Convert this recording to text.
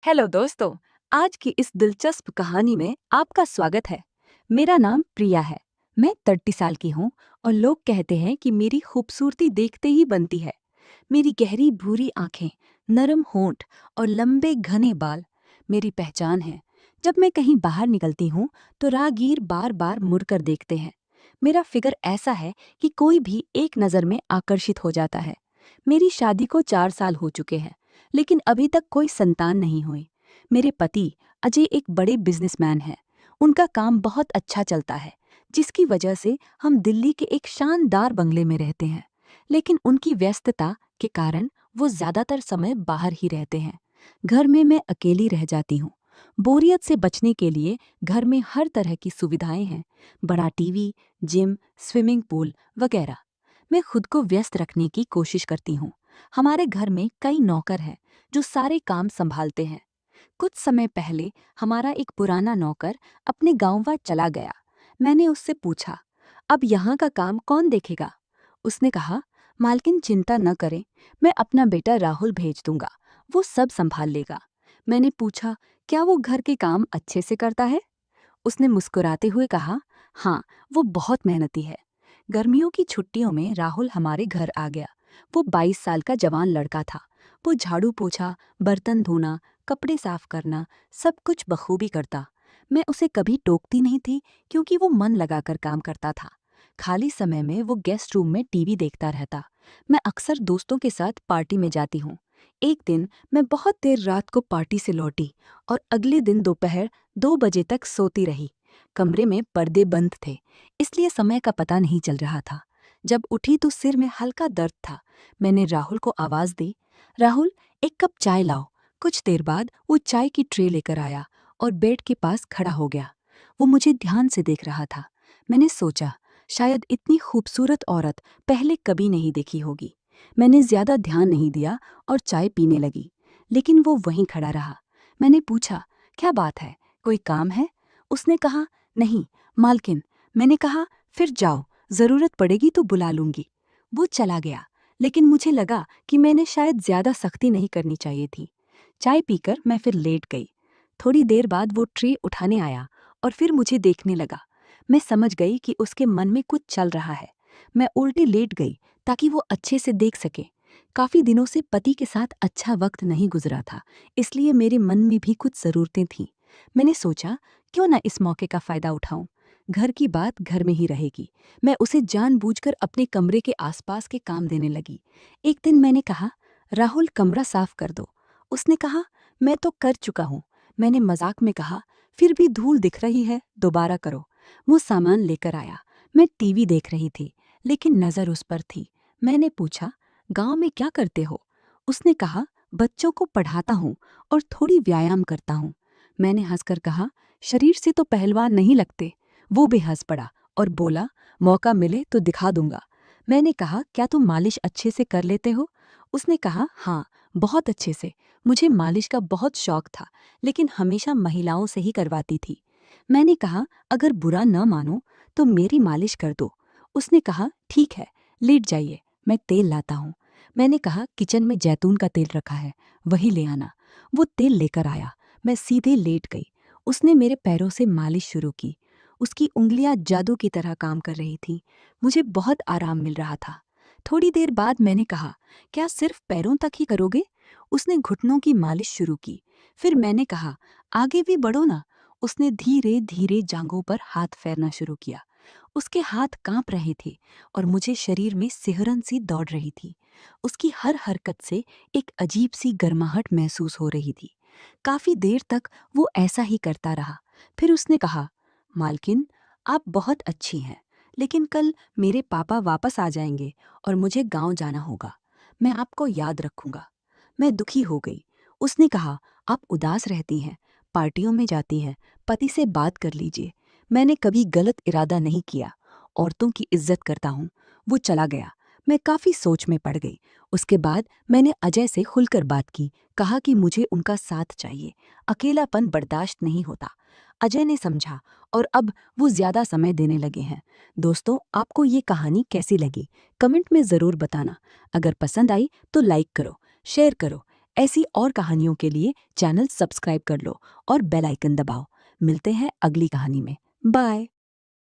Hello दोस्तों। आज की इस दिलचस्प कहानी में आपका स्वागत है। मेरा नाम प्रिया है। मैं 30 साल की हूँ और लोग कहते हैं कि मेरी खूबसूरती देखते ही बनती है। मेरी गहरी भूरी आंखें, नरम होंठ और लंबे घने बाल मेरी पहचान है। जब मैं कहीं बाहर निकलती हूँ तो राहगीर बार बार मुड़कर देखते हैं। मेरा फिगर ऐसा है कि कोई भी एक नज़र में आकर्षित हो जाता है। मेरी शादी को 4 साल हो चुके हैं, लेकिन अभी तक कोई संतान नहीं हुई। मेरे पति अजय एक बड़े बिजनेसमैन हैं। उनका काम बहुत अच्छा चलता है, जिसकी वजह से हम दिल्ली के एक शानदार बंगले में रहते हैं। लेकिन उनकी व्यस्तता के कारण वो ज्यादातर समय बाहर ही रहते हैं। घर में मैं अकेली रह जाती हूँ। बोरियत से बचने के लिए घर में हर तरह की सुविधाएं हैं, बड़ा टीवी, जिम, स्विमिंग पूल वगैरह। मैं खुद को व्यस्त रखने की कोशिश करती हूँ। हमारे घर में कई नौकर हैं जो सारे काम संभालते हैं। कुछ समय पहले हमारा एक पुराना नौकर अपने गांव चला गया। मैंने उससे पूछा, अब यहाँ का काम कौन देखेगा? उसने कहा, मालकिन चिंता न करें, मैं अपना बेटा राहुल भेज दूंगा, वो सब संभाल लेगा। मैंने पूछा, क्या वो घर के काम अच्छे से करता है? उसने मुस्कुराते हुए कहा, हाँ, वो बहुत मेहनती है। गर्मियों की छुट्टियों में राहुल हमारे घर आ गया। वो 22 साल का जवान लड़का था। वो झाड़ू पोछा, बर्तन धोना, कपड़े साफ करना, सब कुछ बखूबी करता। मैं उसे कभी टोकती नहीं थी, क्योंकि वो मन लगाकर काम करता था। खाली समय में वो गेस्ट रूम में टीवी देखता रहता। मैं अक्सर दोस्तों के साथ पार्टी में जाती हूँ। एक दिन मैं बहुत देर रात को पार्टी से लौटी और अगले दिन दोपहर 2 बजे तक सोती रही। कमरे में पर्दे बंद थे, इसलिए समय का पता नहीं चल रहा था। जब उठी तो सिर में हल्का दर्द था। मैंने राहुल को आवाज दी, राहुल, एक कप चाय लाओ। कुछ देर बाद वो चाय की ट्रे लेकर आया और बेड के पास खड़ा हो गया। वो मुझे ध्यान से देख रहा था। मैंने सोचा, शायद इतनी खूबसूरत औरत पहले कभी नहीं देखी होगी। मैंने ज्यादा ध्यान नहीं दिया और चाय पीने लगी, लेकिन वो वहीं खड़ा रहा। मैंने पूछा, क्या बात है, कोई काम है? उसने कहा, नहीं मालकिन। मैंने कहा, फिर जाओ, जरूरत पड़ेगी तो बुला लूंगी। वो चला गया, लेकिन मुझे लगा कि मैंने शायद ज्यादा सख्ती नहीं करनी चाहिए थी। चाय पीकर मैं फिर लेट गई। थोड़ी देर बाद वो ट्रे उठाने आया और फिर मुझे देखने लगा। मैं समझ गई कि उसके मन में कुछ चल रहा है। मैं उल्टी लेट गई ताकि वो अच्छे से देख सके। काफी दिनों से पति के साथ अच्छा वक्त नहीं गुजरा था, इसलिए मेरे मन में भी कुछ जरूरतें थीं। मैंने सोचा, क्यों ना इस मौके का फायदा उठाऊं। घर की बात घर में ही रहेगी। मैं उसे जानबूझकर अपने कमरे के आसपास के काम देने लगी। एक दिन मैंने कहा, राहुल, कमरा साफ कर दो। उसने कहा, मैं तो कर चुका हूँ। मैंने मजाक में कहा, फिर भी धूल दिख रही है, दोबारा करो। वो सामान लेकर आया। मैं टीवी देख रही थी, लेकिन नजर उस पर थी। मैंने पूछा, गांव में क्या करते हो? उसने कहा, बच्चों को पढ़ाता हूँ और थोड़ी व्यायाम करता हूँ। मैंने हंसकर कहा, शरीर से तो पहलवान नहीं लगते। वो भी हंस पड़ा और बोला, मौका मिले तो दिखा दूंगा। मैंने कहा, क्या तुम मालिश अच्छे से कर लेते हो? उसने कहा, हाँ, बहुत अच्छे से। मुझे मालिश का बहुत शौक था, लेकिन हमेशा महिलाओं से ही करवाती थी। मैंने कहा, अगर बुरा न मानो तो मेरी मालिश कर दो। उसने कहा, ठीक है, लेट जाइए, मैं तेल लाता हूँ। मैंने कहा, किचन में जैतून का तेल रखा है, वही ले आना। वो तेल लेकर आया। मैं सीधे लेट गई। उसने मेरे पैरों से मालिश शुरू की। उसकी उंगलियां जादू की तरह काम कर रही थीं। मुझे बहुत आराम मिल रहा था। थोड़ी देर बाद मैंने कहा, क्या सिर्फ पैरों तक ही करोगे? उसने घुटनों की मालिश शुरू की। फिर मैंने कहा, आगे भी बढ़ो ना। उसने धीरे धीरे जांघों पर हाथ फेरना शुरू किया। उसके हाथ कांप रहे थे और मुझे शरीर में सिहरन सी दौड़ रही थी। उसकी हर हरकत से एक अजीब सी गर्माहट महसूस हो रही थी। काफी देर तक वो ऐसा ही करता रहा। फिर उसने कहा, मालकिन, आप बहुत अच्छी हैं, लेकिन कल मेरे पापा वापस आ जाएंगे और मुझे गांव जाना होगा। मैं आपको याद रखूंगा। मैं दुखी हो गई। उसने कहा, आप उदास रहती हैं, पार्टियों में जाती हैं, पति से बात कर लीजिए। मैंने कभी गलत इरादा नहीं किया, औरतों की इज्जत करता हूँ। वो चला गया। मैं काफी सोच में पड़ गई। उसके बाद मैंने अजय से खुलकर बात की। कहा कि मुझे उनका साथ चाहिए, अकेलापन बर्दाश्त नहीं होता। अजय ने समझा और अब वो ज्यादा समय देने लगे हैं। दोस्तों, आपको ये कहानी कैसी लगी? कमेंट में जरूर बताना। अगर पसंद आई तो लाइक करो, शेयर करो। ऐसी और कहानियों के लिए चैनल सब्सक्राइब कर लो और बेल आइकन दबाओ। मिलते हैं अगली कहानी में। बाय।